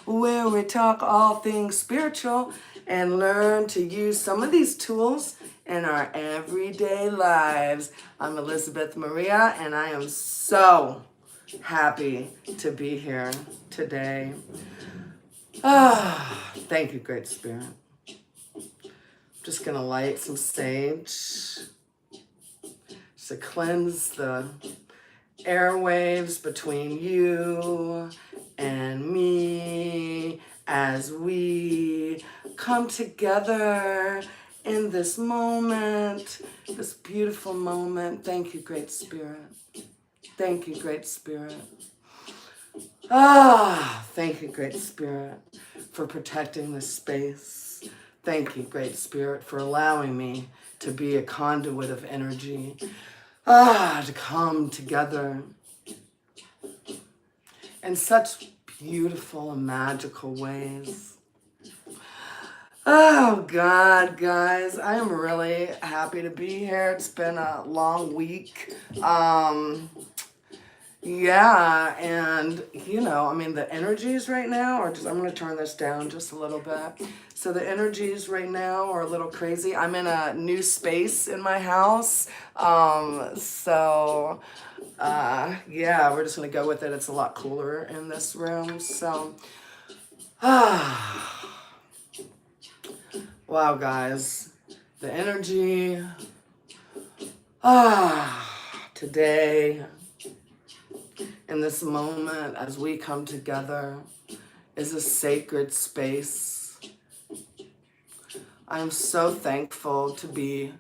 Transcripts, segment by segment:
where we talk all things spiritual and learn to use some of these tools in our everyday lives. I'm Elizabeth Maria, and I am so happy to be here today. Thank you, Great Spirit. Just gonna light some sage to cleanse the airwaves between you and me as we come together in this moment, this beautiful moment. Thank you, Great Spirit. Thank you, Great Spirit. Thank you, Great Spirit, for protecting this space. Thank you, Great Spirit, for allowing me to be a conduit of energy. To come together in such beautiful and magical ways. Oh God, guys, I am really happy to be here. It's been a long week. Yeah, and the energies right now are just, I'm going to turn this down just a little bit. So the energies right now are a little crazy. I'm in a new space in my house. Yeah, we're just going to go with it. It's a lot cooler in this room. So, wow, guys, the energy, today, in this moment, as we come together, is a sacred space. I am so thankful to be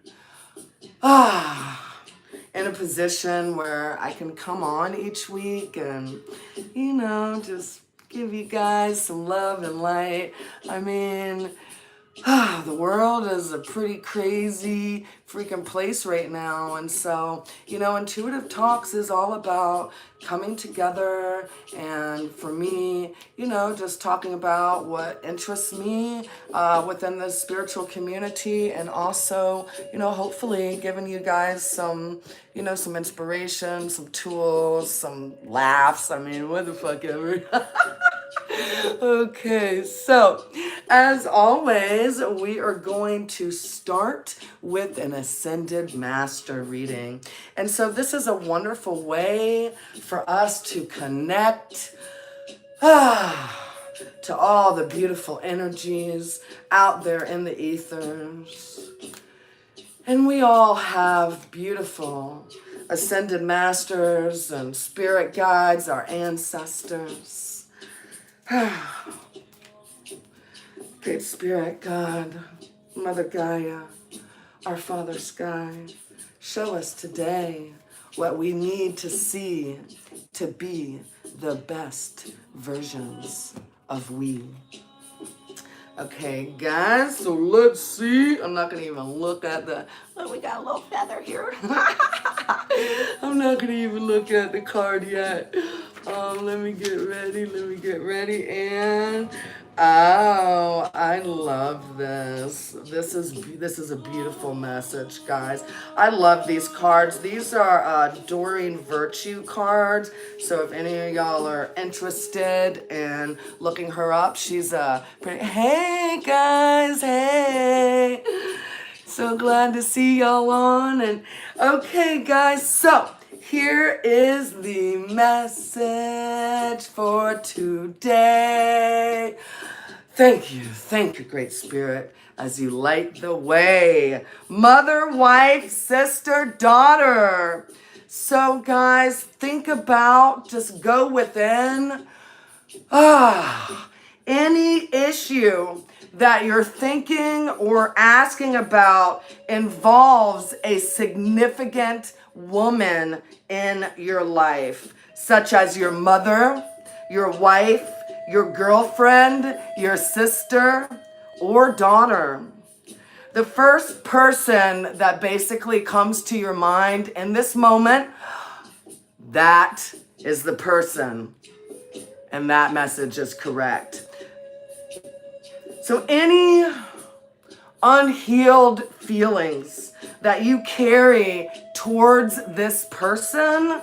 in a position where I can come on each week and, just give you guys some love and light. I mean, the world is a pretty crazy freaking place right now. And so, Intuitive Talks is all about coming together and for me, just talking about what interests me within the spiritual community and also, hopefully giving you guys some, some inspiration, some tools, some laughs. I mean, what the fuck ever. Okay, so as always, we are going to start with an Ascended Master reading. And so this is a wonderful way for us to connect to all the beautiful energies out there in the ethers. And we all have beautiful Ascended Masters and Spirit Guides, our ancestors. Great Spirit, God, Mother Gaia, our Father Sky, show us today what we need to see to be the best versions of we. Okay, guys, so let's see. I'm not going to even look at we got a little feather here. I'm not going to even look at the card yet. Let me get ready, and I love this. This is a beautiful message, guys. I love these cards. These are Doreen Virtue cards. So if any of y'all are interested in looking her up, she's a pretty. Hey guys, hey. So glad to see y'all on. And okay, guys, so here is the message for today. Thank you, Great Spirit, as you light the way. Mother, wife, sister, daughter. So, guys, think about, just go within. Any issue that you're thinking or asking about involves a significant woman in your life, such as your mother, your wife, your girlfriend, your sister, or daughter. The first person that basically comes to your mind in this moment, that is the person. And that message is correct. So any unhealed feelings that you carry towards this person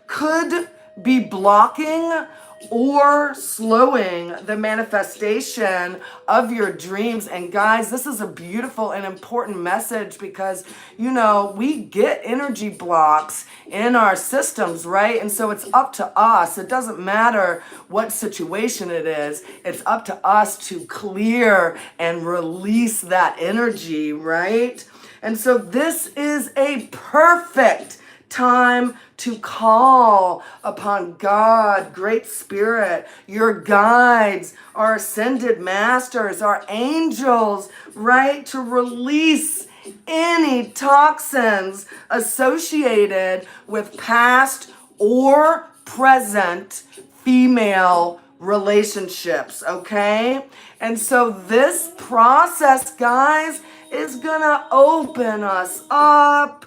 could be blocking or slowing the manifestation of your dreams. And guys, this is a beautiful and important message because, you know, we get energy blocks in our systems, right? And so it's up to us. It doesn't matter what situation it is. It's up to us to clear and release that energy, right? And so this is a perfect time to call upon God, Great Spirit, your guides, our ascended masters, our angels, right? To release any toxins associated with past or present female relationships, okay? And so this process, guys, is gonna open us up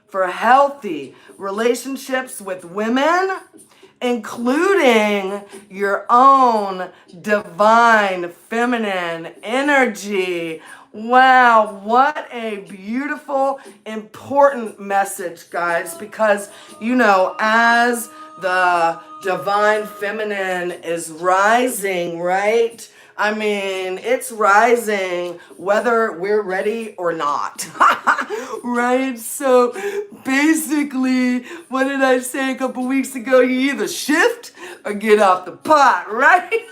for healthy relationships with women, including your own divine feminine energy. Wow, what a beautiful, important message, guys, because, you know, as the divine feminine is rising, right? I mean, it's rising whether we're ready or not, right? So basically, what did I say a couple weeks ago? You either shift or get off the pot, right?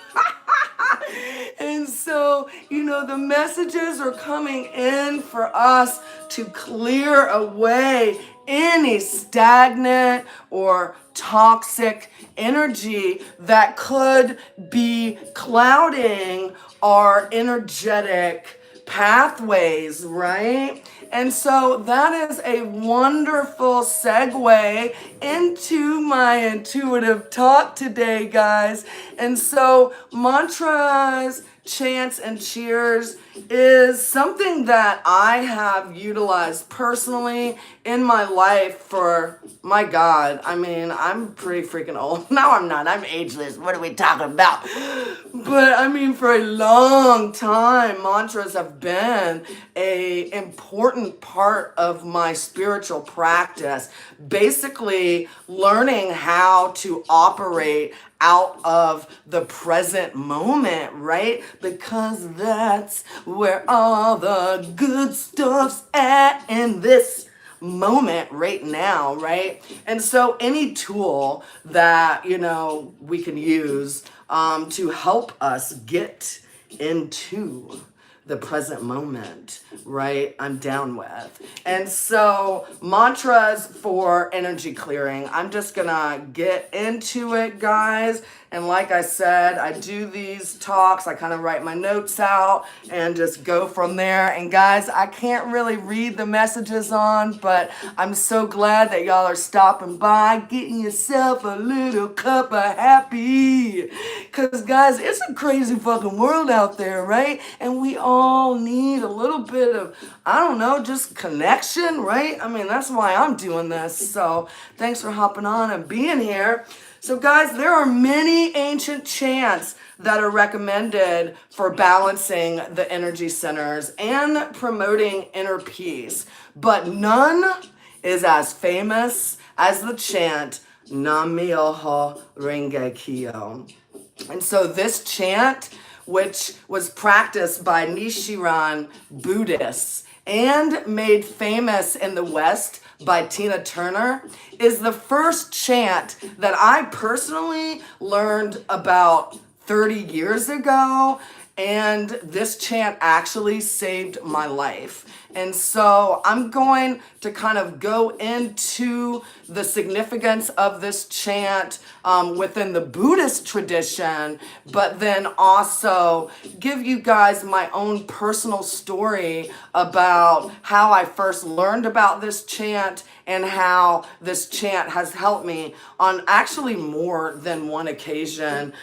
And so, you know, the messages are coming in for us to clear away any stagnant or toxic energy that could be clouding our energetic pathways, right? And so that is a wonderful segue into my intuitive talk today, guys. And so mantras, chants, and cheers is something that I have utilized personally in my life for, my God, I mean, I'm pretty freaking old. No, I'm not. I'm ageless. What are we talking about? But I mean, for a long time, mantras have been a important part of my spiritual practice. Basically, learning how to operate out of the present moment, right? Because that's where all the good stuff's at in this moment right now, right? And so any tool that, you know, we can use to help us get into the present moment, right? I'm down with. And so mantras for energy clearing. I'm just gonna get into it, guys. And like I said, I do these talks, I kind of write my notes out and just go from there. And guys, I can't really read the messages on, but I'm so glad that y'all are stopping by, getting yourself a little cup of happy. Cause guys, it's a crazy fucking world out there, right? And we all need a little bit of, I don't know, just connection, right? I mean, that's why I'm doing this. So thanks for hopping on and being here. So guys, there are many ancient chants that are recommended for balancing the energy centers and promoting inner peace, but none is as famous as the chant Nam Myoho Renge Kyo. And so this chant, which was practiced by Nichiren Buddhists and made famous in the West by Tina Turner, is the first chant that I personally learned about 30 years ago. And this chant actually saved my life. And so I'm going to kind of go into the significance of this chant within the Buddhist tradition, but then also give you guys my own personal story about how I first learned about this chant and how this chant has helped me on actually more than one occasion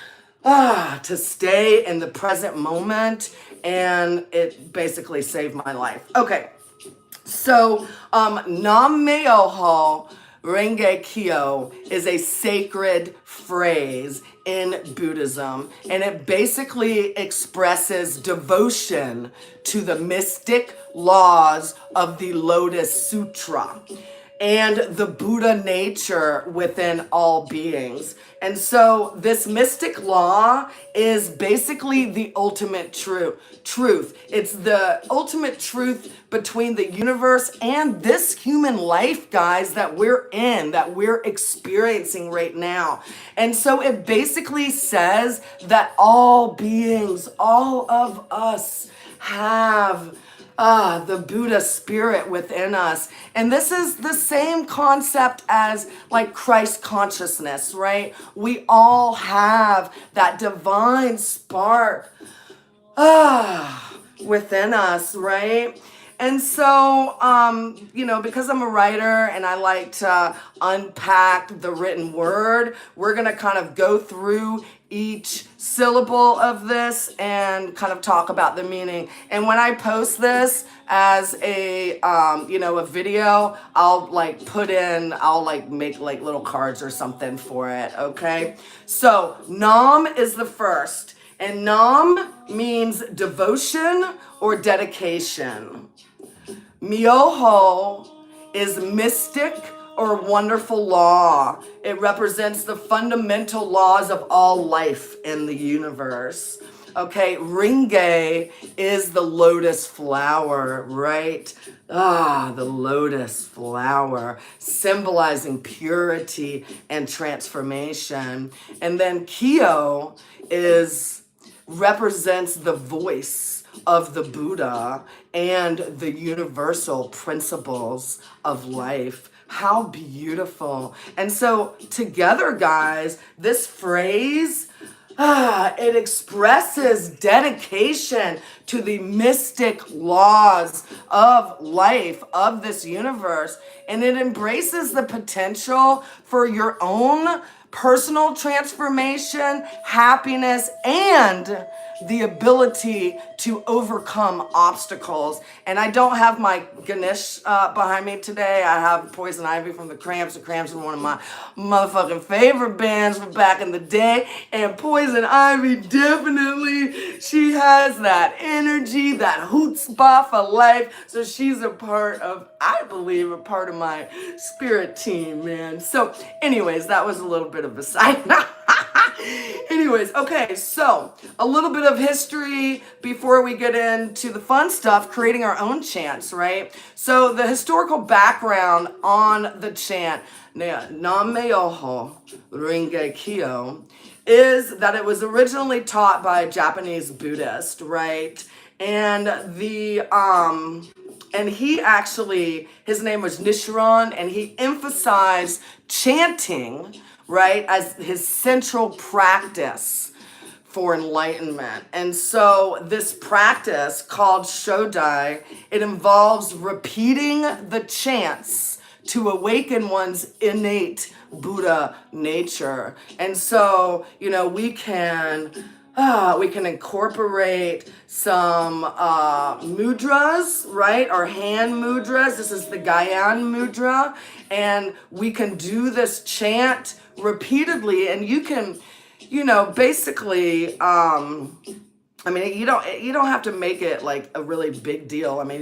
to stay in the present moment, and it basically saved my life. Okay, so Nam Myoho Renge Kyo is a sacred phrase in Buddhism, and it basically expresses devotion to the mystic laws of the Lotus Sutra. and the Buddha nature within all beings. And so this mystic law is basically the ultimate truth. It's the ultimate truth between the universe and this human life, guys, that we're in, that we're experiencing right now. And so it basically says that all beings, all of us have the Buddha spirit within us. And this is the same concept as like Christ consciousness, right? We all have that divine spark within us, right? And so, because I'm a writer and I like to unpack the written word, we're going to kind of go through each syllable of this and kind of talk about the meaning. And when I post this as a video, I'll make like little cards or something for it. Okay. So Nam is the first, and Nam means devotion or dedication. Myoho is mystic or wonderful law. It represents the fundamental laws of all life in the universe. Okay, Ringe is the lotus flower, right? The lotus flower, symbolizing purity and transformation. And then Kyo represents the voice of the Buddha and the universal principles of life. How beautiful. And so together, guys, this phrase, it expresses dedication to the mystic laws of life, of this universe, and it embraces the potential for your own personal transformation, happiness, and the ability to overcome obstacles. And I don't have my Ganesh behind me today. I have Poison Ivy from the Cramps. The Cramps are one of my motherfucking favorite bands from back in the day. And Poison Ivy definitely, she has that energy, that chutzpah for life. So she's I believe, a part of my spirit team, man. So anyways, that was a little bit of a side note. Anyways, okay, so a little bit of history before we get into the fun stuff, creating our own chants, right? So the historical background on the chant, Nam-myoho Renge Kyo, is that it was originally taught by a Japanese Buddhist, right? And his name was Nichiren, and he emphasized chanting, right, as his central practice for enlightenment. And so this practice called Shodai, it involves repeating the chants to awaken one's innate Buddha nature. And so, we can incorporate some mudras, right? Our hand mudras. This is the Gyan mudra. And we can do this chant repeatedly. And you can, basically, you don't have to make it like a really big deal. I mean,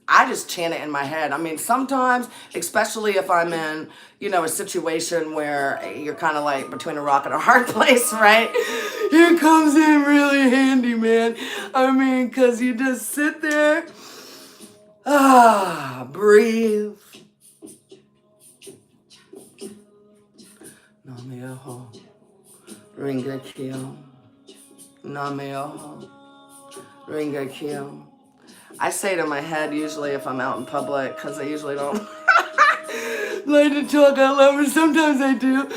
I just chant it in my head. I mean, sometimes, especially if I'm in, a situation where you're kind of like between a rock and a hard place, right? It comes in really handy, man. I mean, because you just sit there, breathe. Nam-myoho Renge Kyo. Nam-myoho Renge Kyo. I say it in my head usually if I'm out in public, because I usually don't like to talk out loud, but sometimes I do.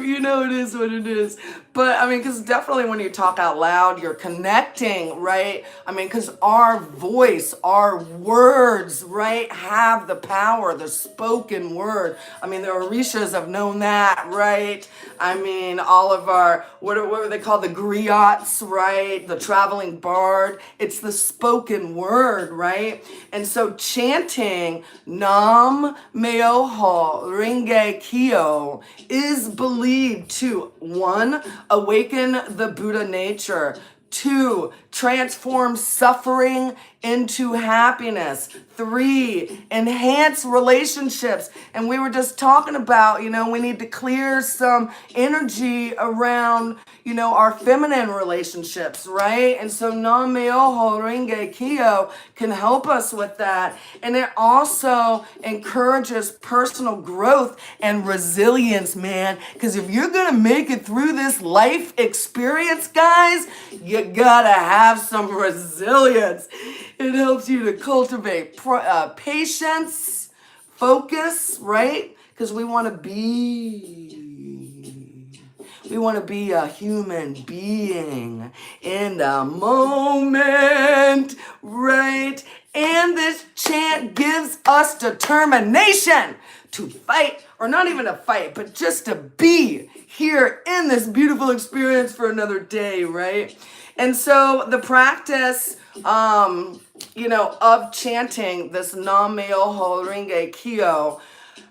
It is what it is. But I mean, because definitely when you talk out loud, you're connecting, right? I mean, because our voice, our words, right, have the power, the spoken word. I mean, the Orishas have known that, right? I mean, all of our, what were they called? The griots, right? The traveling bard. It's the spoken word, right? And so chanting Nam-myoho Renge Kyo is believed to, 1, awaken the Buddha nature, 2, transform suffering into happiness, 3, enhance relationships. And we were just talking about, we need to clear some energy around, our feminine relationships, right? And so Nam-myoho Renge Kyo can help us with that. And it also encourages personal growth and resilience, man. Because if you're going to make it through this life experience, guys, you gotta have some resilience. It helps you to cultivate patience, focus, right? Because we want to be a human being in the moment, right? And this chant gives us determination to fight, or not even to fight, but just to be here in this beautiful experience for another day, right? And so the practice, of chanting this Nam-myoho Renge Kyo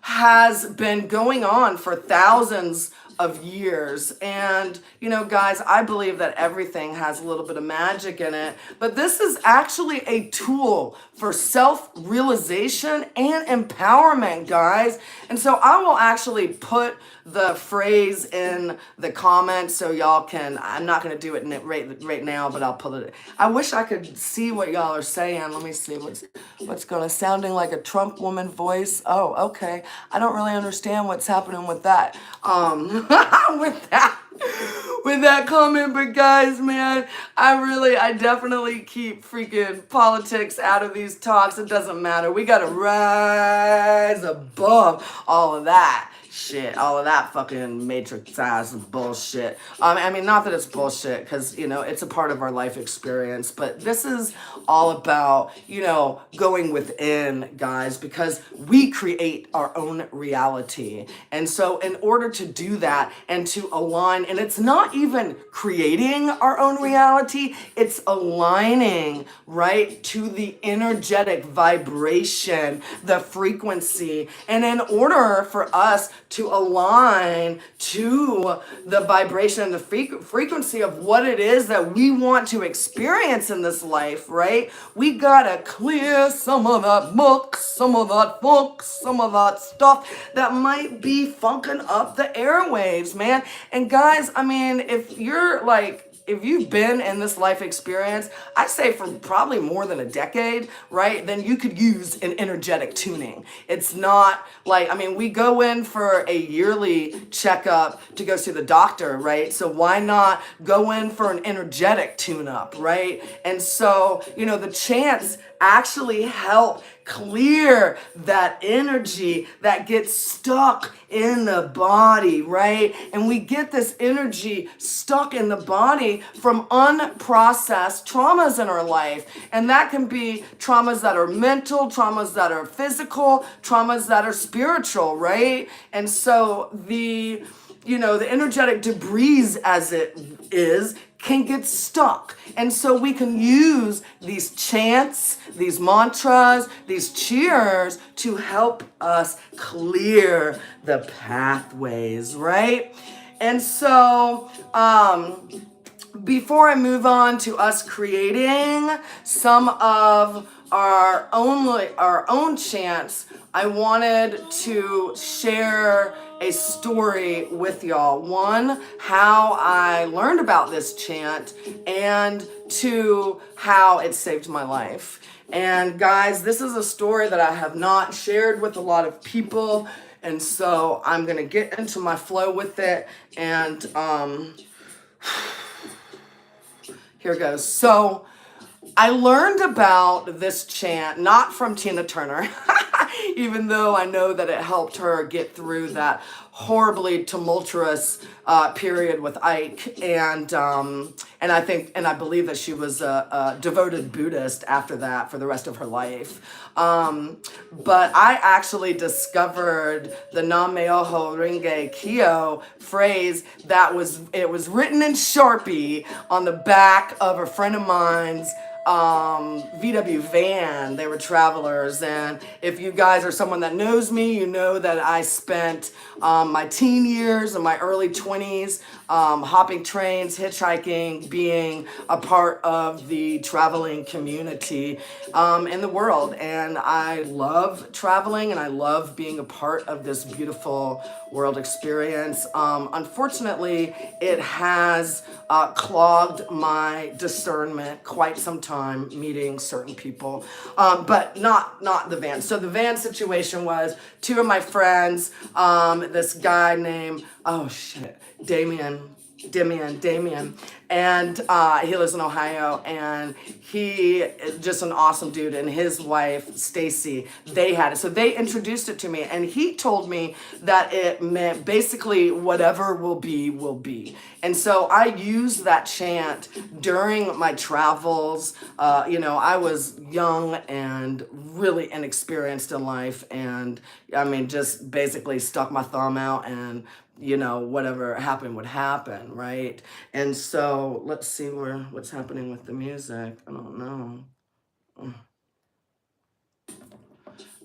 has been going on for thousands of years. And, guys, I believe that everything has a little bit of magic in it, but this is actually a tool for self-realization and empowerment, guys. And so I will actually put the phrase in the comments so y'all can, I'm not going to do it right now, but I'll put it. I wish I could see what y'all are saying. Let me see what's going to, sounding like a Trump woman voice. Oh, okay. I don't really understand what's happening with that. With that comment, but guys, man, I definitely keep freaking politics out of these talks. It doesn't matter. We gotta rise above all of that shit, all of that fucking matrixized bullshit. Not that it's bullshit, because, it's a part of our life experience, but this is all about, going within, guys, because we create our own reality. And so in order to do that and to align, and it's not even creating our own reality, it's aligning, right, to the energetic vibration, the frequency. And in order for us to align to the vibration and the frequency of what it is that we want to experience in this life, right? We gotta clear some of that muck, some of that funk, some of that stuff that might be funking up the airwaves, man. And guys, if you've been in this life experience, I say for probably more than a decade, right, then you could use an energetic tuning. It's not like, we go in for a yearly checkup to go see the doctor, right? So why not go in for an energetic tune-up, right? And so, the chants actually help clear that energy that gets stuck in the body, right? And we get this energy stuck in the body from unprocessed traumas in our life. And that can be traumas that are mental, traumas that are physical, traumas that are spiritual, right? And so the energetic debris, as it is, can get stuck. And so we can use these chants, these mantras, these cheers to help us clear the pathways, right? And so, before I move on to us creating some of our own chants, I wanted to share a story with y'all. One, how I learned about this chant, and 2, how it saved my life. And guys, this is a story that I have not shared with a lot of people, and so I'm gonna get into my flow with it, and here goes. So I learned about this chant not from Tina Turner, even though I know that it helped her get through that horribly tumultuous period with Ike, and I believe that she was a devoted Buddhist after that for the rest of her life. But I actually discovered the Nam-myoho Renge Kyo phrase it was written in Sharpie on the back of a friend of mine's VW van. They were travelers, and if you guys are someone that knows me, you know that I spent my teen years and my early 20s hopping trains, hitchhiking, being a part of the traveling community in the world. And I love traveling and I love being a part of this beautiful world experience. Unfortunately, it has clogged my discernment quite some time meeting certain people, but not the van. So the van situation was two of my friends, this guy named, oh shit, Damien, and he lives in Ohio, and he is just an awesome dude, and his wife, Stacy, they had it. So they introduced it to me, and he told me that it meant basically whatever will be, will be. And so I used that chant during my travels. I was young and really inexperienced in life, and I mean, just basically stuck my thumb out and whatever happened would happen, right? And so let's see what's happening with the music. I don't know.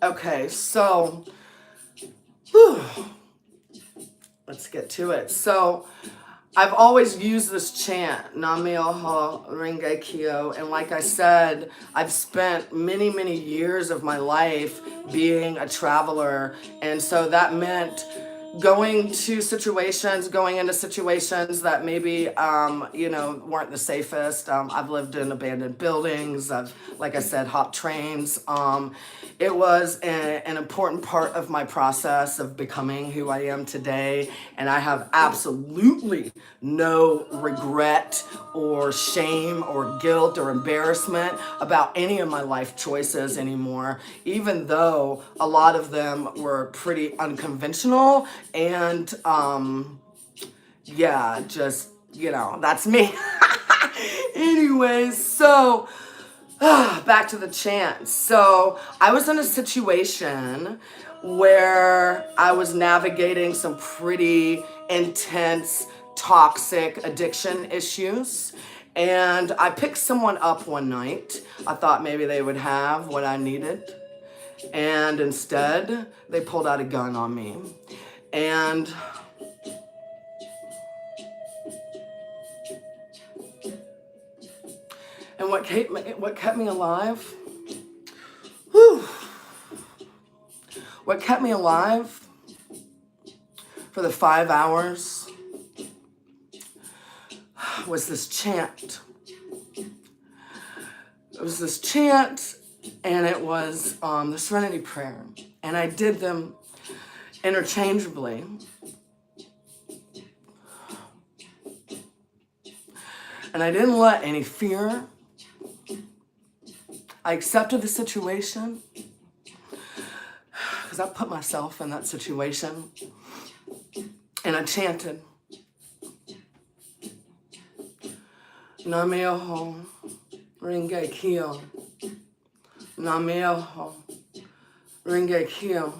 Okay, so whew, let's get to it. So I've always used this chant, Nam-myoho Renge Kyo, and like I said, I've spent many, many years of my life being a traveler, and so that meant going into situations that maybe, weren't the safest. I've lived in abandoned buildings. I've, like I said, hopped trains. It was an important part of my process of becoming who I am today. And I have absolutely no regret or shame or guilt or embarrassment about any of my life choices anymore, even though a lot of them were pretty unconventional. And that's me. Anyways, so back to the chant. So I was in a situation where I was navigating some pretty intense, toxic addiction issues. And I picked someone up one night. I thought maybe they would have what I needed. And instead, they pulled out a gun on me. And what kept me alive? Whew. What kept me alive for the 5 hours was this chant. It was this chant, and it was the Serenity Prayer. And I did them interchangeably. And I didn't let any fear. I accepted the situation because I put myself in that situation. And I chanted, Nam-myoho Renge Kyo. Nam-myoho Renge Kyo.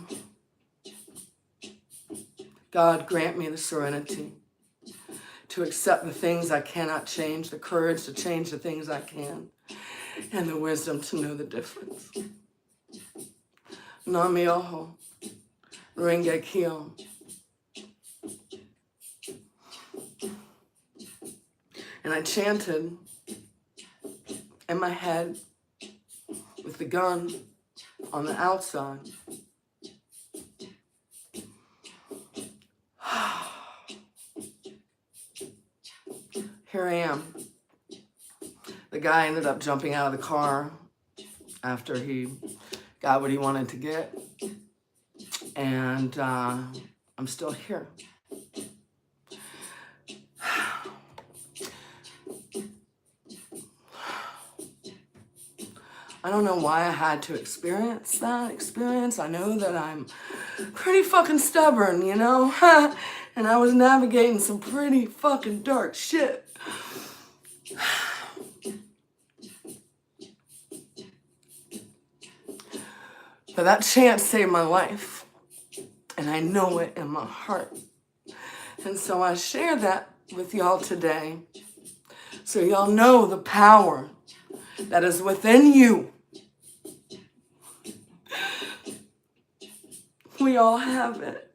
God, grant me the serenity to accept the things I cannot change, the courage to change the things I can, and the wisdom to know the difference. Nam-myoho Renge Kyo. And I chanted in my head with the gun on the outside. Here I am. The guy ended up jumping out of the car after he got what he wanted to get. And I'm still here. I don't know why I had to experience that experience. I know that I'm pretty fucking stubborn, you know? And I was navigating some pretty fucking dark shit. But that chant saved my life. And I know it in my heart. And so I share that with y'all today. So y'all know the power that is within you. We all have it.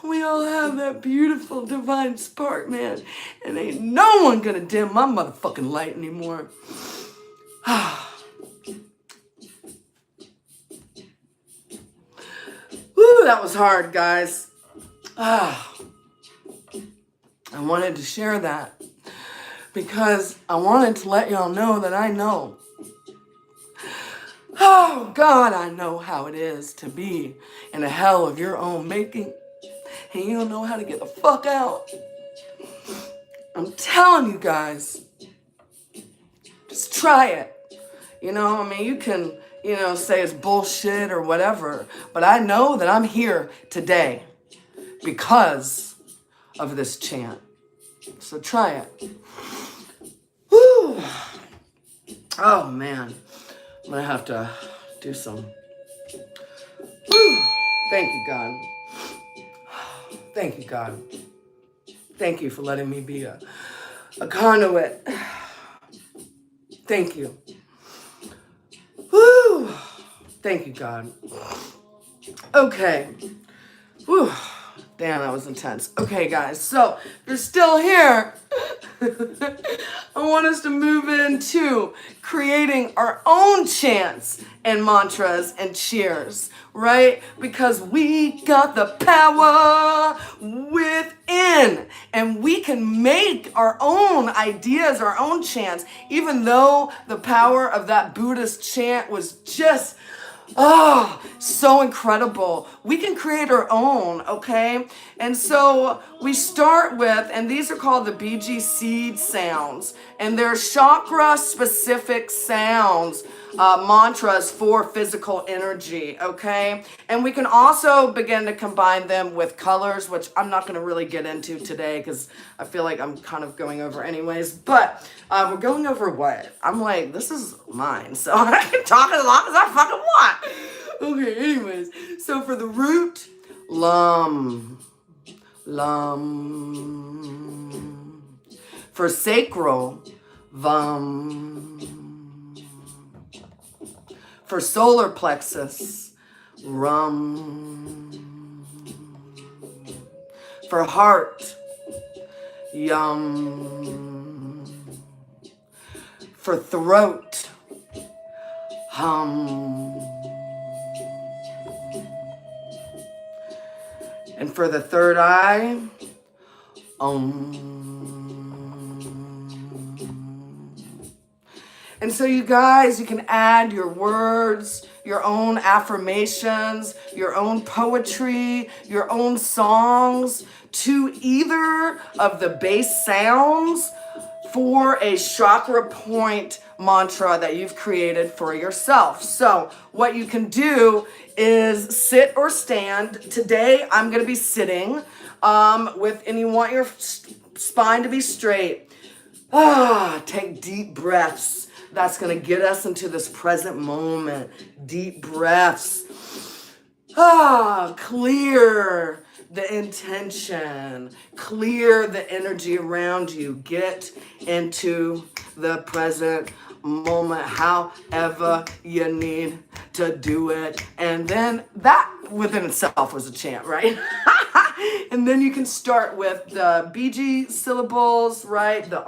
We all have that beautiful divine spark, man. And ain't no one gonna dim my motherfucking light anymore. Woo, that was hard, guys. I wanted to share that because I wanted to let y'all know that I know. Oh, God, I know how it is to be in a hell of your own making. And you don't know how to get the fuck out. I'm telling you guys, just try it. You know, I mean, you can, say it's bullshit or whatever, but I know that I'm here today because of this chant. So try it. Woo! Oh, man. I'm going to have to do some. Woo! Thank you, God. Thank you, God. Thank you for letting me be a conduit. Thank you. Woo! Thank you, God. Okay. Whew. Damn, that was intense. Okay, guys, so if you're still here, I want us to move into creating our own chants and mantras and cheers, right? Because we got the power within, and we can make our own ideas, our own chants, even though the power of that Buddhist chant was just so incredible. We can create our own, okay? And so we start with, and these are called the BG seed sounds, and they're chakra specific sounds, mantras for physical energy, okay? And we can also begin to combine them with colors, which I'm not going to really get into today because I feel like I'm kind of going over anyways. But we're going over what? I'm like, this is mine, so I can talk as long as I fucking want. Okay, anyways. So for the root, lum. For sacral, vam. For solar plexus, rum. For heart, yum. For throat, hum. And for the third eye, And so you guys, you can add your words, your own affirmations, your own poetry, your own songs to either of the base sounds for a chakra point mantra that you've created for yourself. So what you can do is sit or stand. Today I'm going to be sitting and you want your spine to be straight. Take deep breaths. That's going to get us into this present moment. Deep breaths. Clear the intention. Clear the energy around you. Get into the present moment, however you need to do it. And then that within itself was a chant, right? And then you can start with the BG syllables, right? The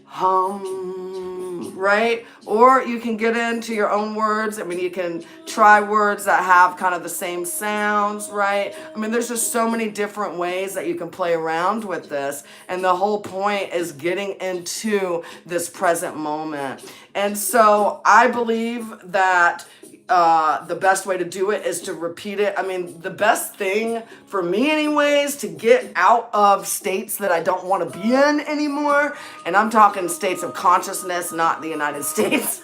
hum, right? Or you can get into your own words. I mean, you can try words that have kind of the same sounds, right? I mean, there's just so many different ways that you can play around with this. And the whole point is getting into this present moment. And so I believe that the best way to do it is to repeat it. I mean, the best thing for me anyways to get out of states that I don't want to be in anymore, and I'm talking states of consciousness, not the United States,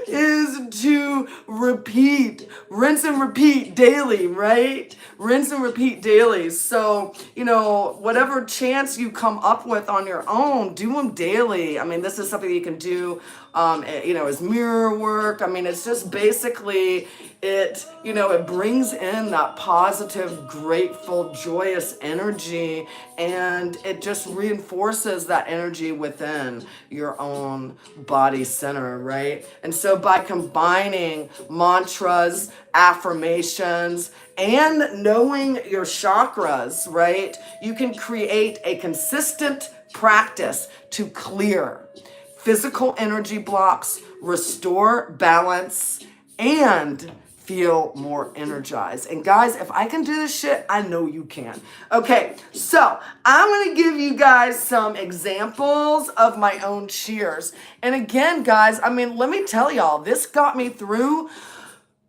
is to repeat, rinse and repeat daily, right? Rinse and repeat daily. So, whatever chants you come up with on your own, do them daily. I mean, this is something you can do, as mirror work. I mean, it's just basically, it, you know, it brings in that positive, grateful, joyous energy, and it just reinforces that energy within your own body center, right? And so by combining mantras, affirmations, and knowing your chakras, right, you can create a consistent practice to clear physical energy blocks, restore balance, and feel more energized. And guys, if I can do this shit, I know you can. Okay, so I'm gonna give you guys some examples of my own cheers. And again, guys, I mean, let me tell y'all, this got me through,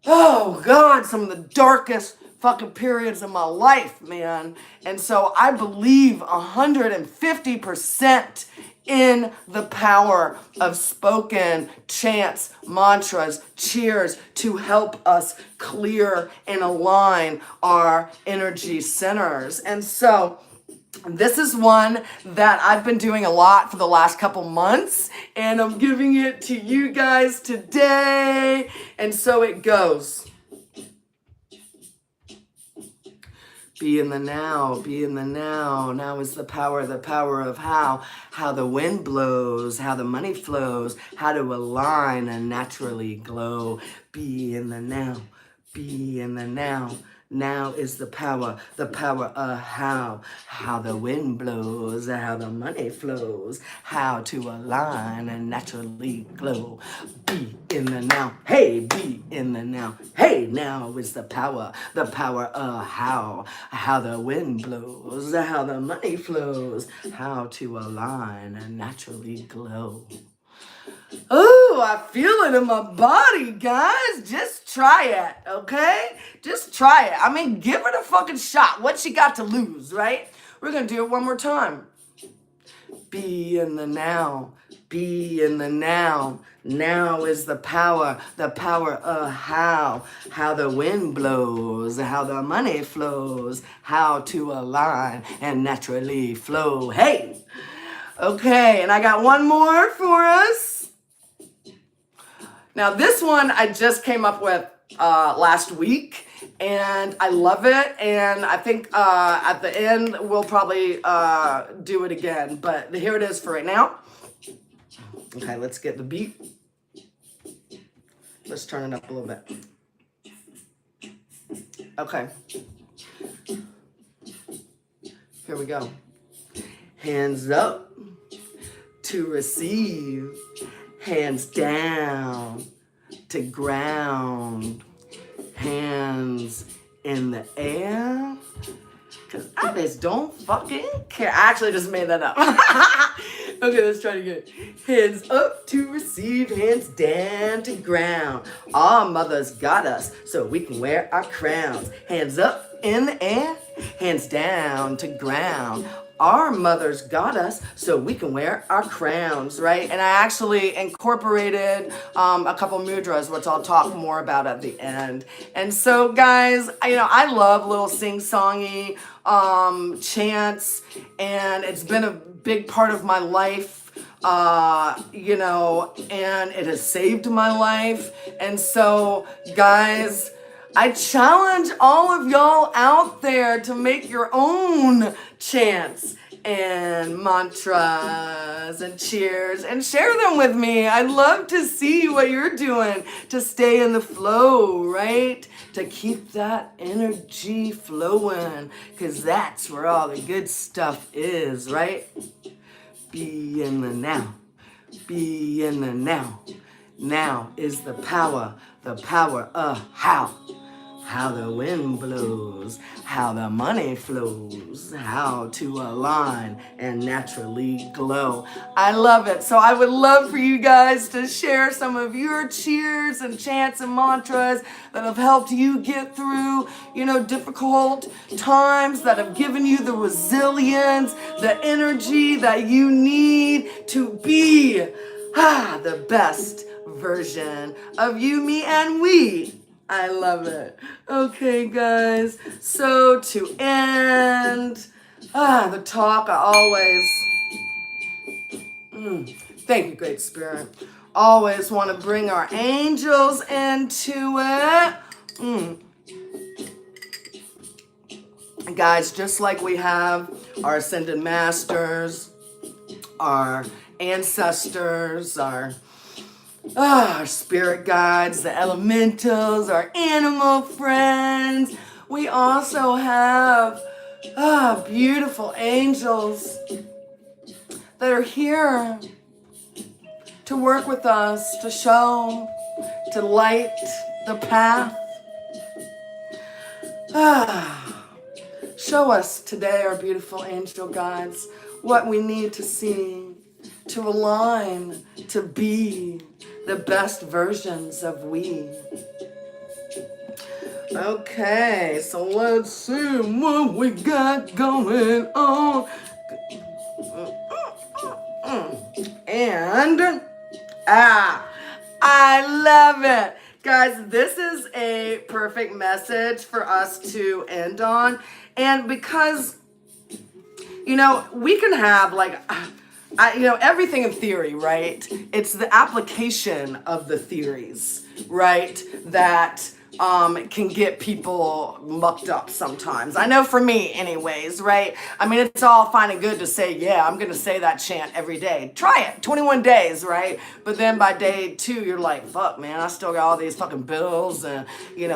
oh God, some of the darkest fucking periods of my life, man. And so I believe 150% in the power of spoken chants, mantras, cheers to help us clear and align our energy centers. And so this is one that I've been doing a lot for the last couple months, and I'm giving it to you guys today. And so it goes. Be in the now, be in the now. Now is the power of how the wind blows, how the money flows, how to align and naturally glow. Be in the now, be in the now. Now is the power of how the wind blows, how the money flows, how to align and naturally glow. Be in the now, hey, be in the now, hey, now is the power of how the wind blows, how the money flows, how to align and naturally glow. Oh, I feel it in my body, guys. Just try it, okay? Just try it. I mean, give it a fucking shot. What you got to lose, right? We're going to do it one more time. Be in the now. Be in the now. Now is the power of how the wind blows, how the money flows, how to align and naturally flow. Hey! Okay, and I got one more for us. Now this one I just came up with last week, and I love it, and I think at the end we'll probably do it again, but here it is for right now. Okay, let's get the beat. Let's turn it up a little bit. Okay. Here we go. Hands up to receive. Hands down to ground. Hands in the air. Cause I just don't fucking care. I actually just made that up. Okay, let's try it again. Hands up to receive, hands down to ground. Our mothers got us so we can wear our crowns. Hands up in the air, hands down to ground. Our mothers got us so we can wear our crowns, right? And I actually incorporated a couple mudras, which I'll talk more about at the end. And so, guys, I love little sing-songy chants, and it's been a big part of my life, and it has saved my life. And so, guys, I challenge all of y'all out there to make your own chants and mantras and cheers and share them with me. I'd love to see what you're doing to stay in the flow, right? To keep that energy flowing, because that's where all the good stuff is, right? Be in the now. Be in the now. Now is the power of how the wind blows, how the money flows, how to align and naturally glow. I love it. So I would love for you guys to share some of your cheers and chants and mantras that have helped you get through, difficult times, that have given you the resilience, the energy that you need to be the best version of you, me, and we. I love it. Okay, guys. So to end the talk, I always thank you, Great Spirit. Always want to bring our angels into it. Guys, just like we have our ascended masters, our ancestors, our spirit guides, the elementals, our animal friends, we also have beautiful angels that are here to work with us, to show, to light the path. Show us today, our beautiful angel guides, what we need to see, to align, to be the best versions of we. Okay, so let's see what we got going on. And, I love it. Guys, this is a perfect message for us to end on. And because, you know, we can have like, everything in theory, right? It's the application of the theories, right? That can get people mucked up sometimes. I know for me anyways, right? I mean, it's all fine and good to say, yeah, I'm going to say that chant every day. Try it, 21 days, right? But then by day 2, you're like, fuck, man, I still got all these fucking bills and,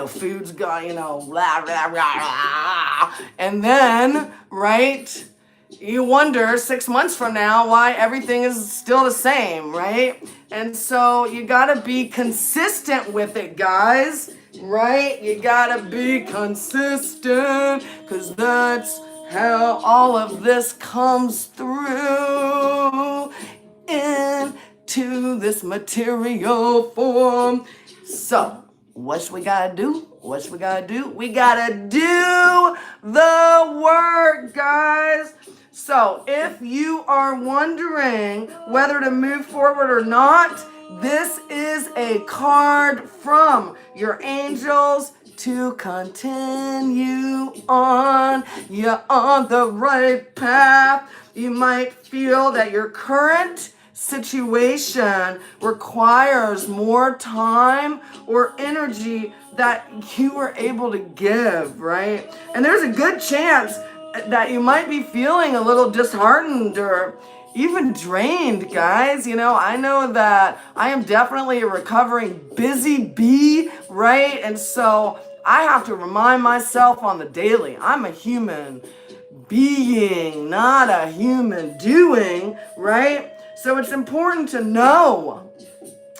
food's got, blah, blah, blah, blah. And then, right, you wonder 6 months from now why everything is still the same, right? And so you gotta be consistent with it, guys, right? You gotta be consistent, because that's how all of this comes through into this material form. So, what we gotta do? We gotta do the work, guys. So if you are wondering whether to move forward or not, this is a card from your angels to continue on. You're on the right path. You might feel that your current situation requires more time or energy that you were able to give, right? And there's a good chance that you might be feeling a little disheartened or even drained, guys. I know that I am definitely a recovering busy bee, right? And so I have to remind myself on the daily, I'm a human being, not a human doing, right? So it's important to know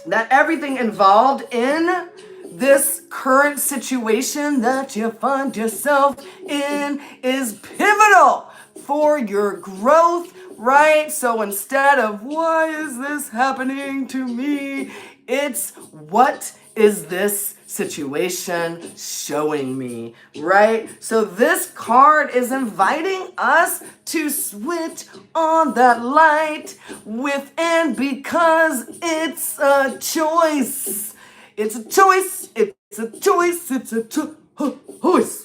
that everything involved in this current situation that you find yourself in is pivotal for your growth, right? So instead of why is this happening to me, it's what is this situation showing me, right? So this card is inviting us to switch on that light within, because it's a choice. It's a choice,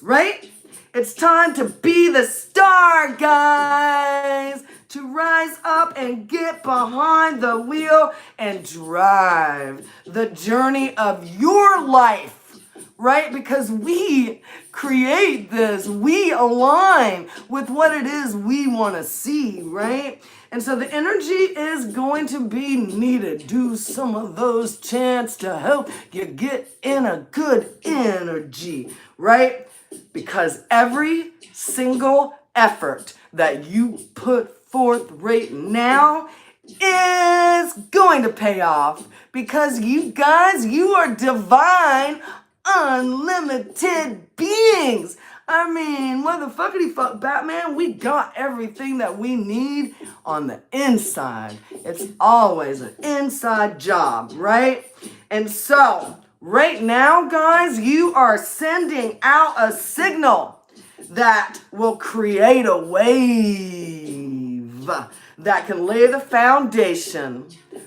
right? It's time to be the star, guys. To rise up and get behind the wheel and drive the journey of your life, right? Because we create this. We align with what it is we want to see, right? And so the energy is going to be needed. Do some of those chants to help you get in a good energy, right? Because every single effort that you put forth right now is going to pay off, because you guys, you are divine, unlimited beings. I mean, motherfuckity fuck Batman, we got everything that we need on the inside. It's always an inside job, right? And so, right now, guys, you are sending out a signal that will create a wave that can lay the foundation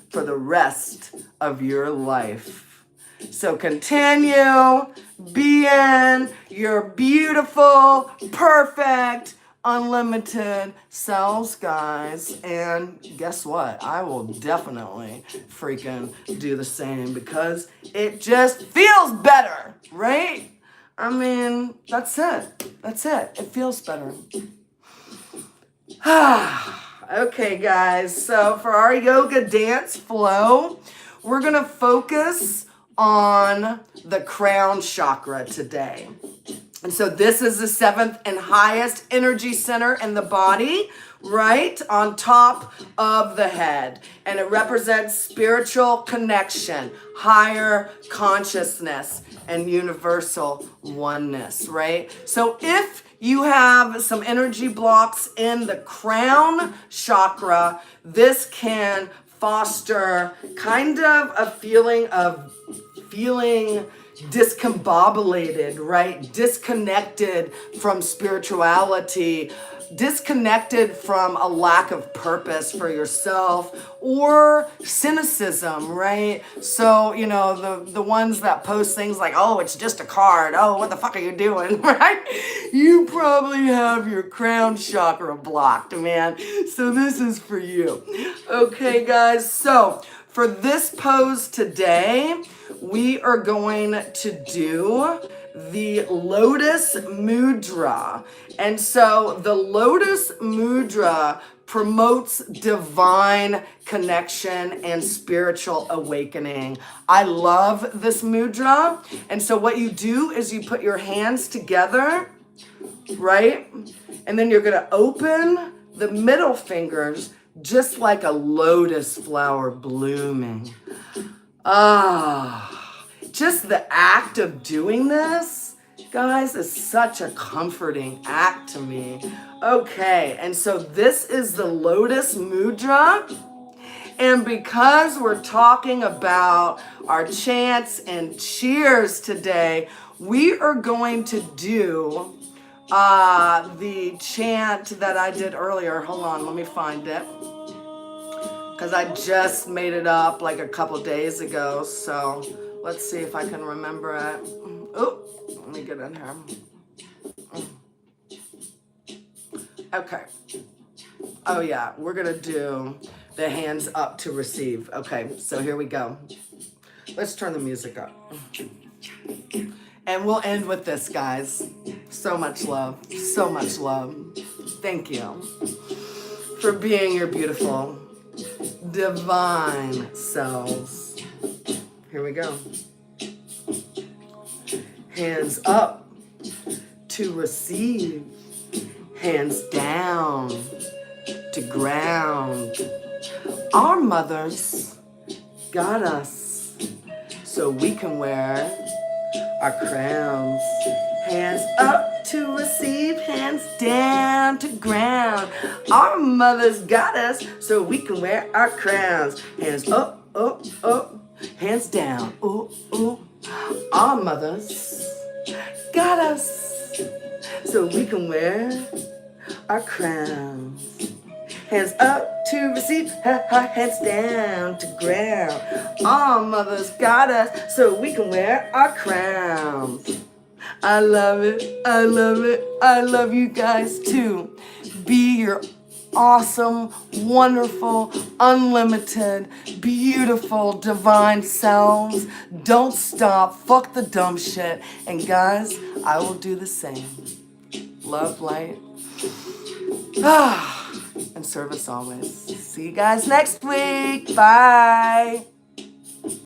for the rest of your life. So continue being your beautiful, perfect, unlimited cells, guys. And guess what? I will definitely freaking do the same because it just feels better, right? I mean, that's it. That's it. It feels better. Okay, guys. So for our yoga dance flow, we're going to focus on the crown chakra today. And so this is the 7th and highest energy center in the body, right on top of the head. And it represents spiritual connection, higher consciousness, and universal oneness, right? So if you have some energy blocks in the crown chakra, this can foster kind of a feeling discombobulated, right? Disconnected from spirituality, disconnected from a lack of purpose for yourself, or cynicism, right? So, you know, the ones that post things like, oh, it's just a card. Oh, what the fuck are you doing, right? You probably have your crown chakra blocked, man. So this is for you. Okay, guys, so for this pose today, we are going to do the Lotus Mudra. And so the Lotus Mudra promotes divine connection and spiritual awakening. I love this mudra. And so what you do is you put your hands together, right? And then you're going to open the middle fingers just like a lotus flower blooming. Just the act of doing this, guys, is such a comforting act to me. Okay, and so this is the Lotus Mudra. And because we're talking about our chants and cheers today, we are going to do the chant that I did earlier. Hold on, let me find it. Because I just made it up like a couple days ago. So let's see if I can remember it. Oh, let me get in here. Okay. Oh yeah, we're going to do the hands up to receive. Okay, so here we go. Let's turn the music up. And we'll end with this, guys. So much love. So much love. Thank you for being your beautiful divine selves. Here we go. Hands up to receive. Hands down to ground. Our mothers got us so we can wear our crowns. Hands up to receive, hands down to ground. Our mothers got us so we can wear our crowns. Hands up, up, up, hands down, ooh, ooh. Our mothers got us so we can wear our crowns. Hands up to receive, hands down to ground. Our mothers got us so we can wear our crowns. I love it. I love it. I love you guys too. Be your awesome, wonderful, unlimited, beautiful, divine selves. Don't stop. Fuck the dumb shit. And guys, I will do the same. Love, light, and service always. See you guys next week. Bye.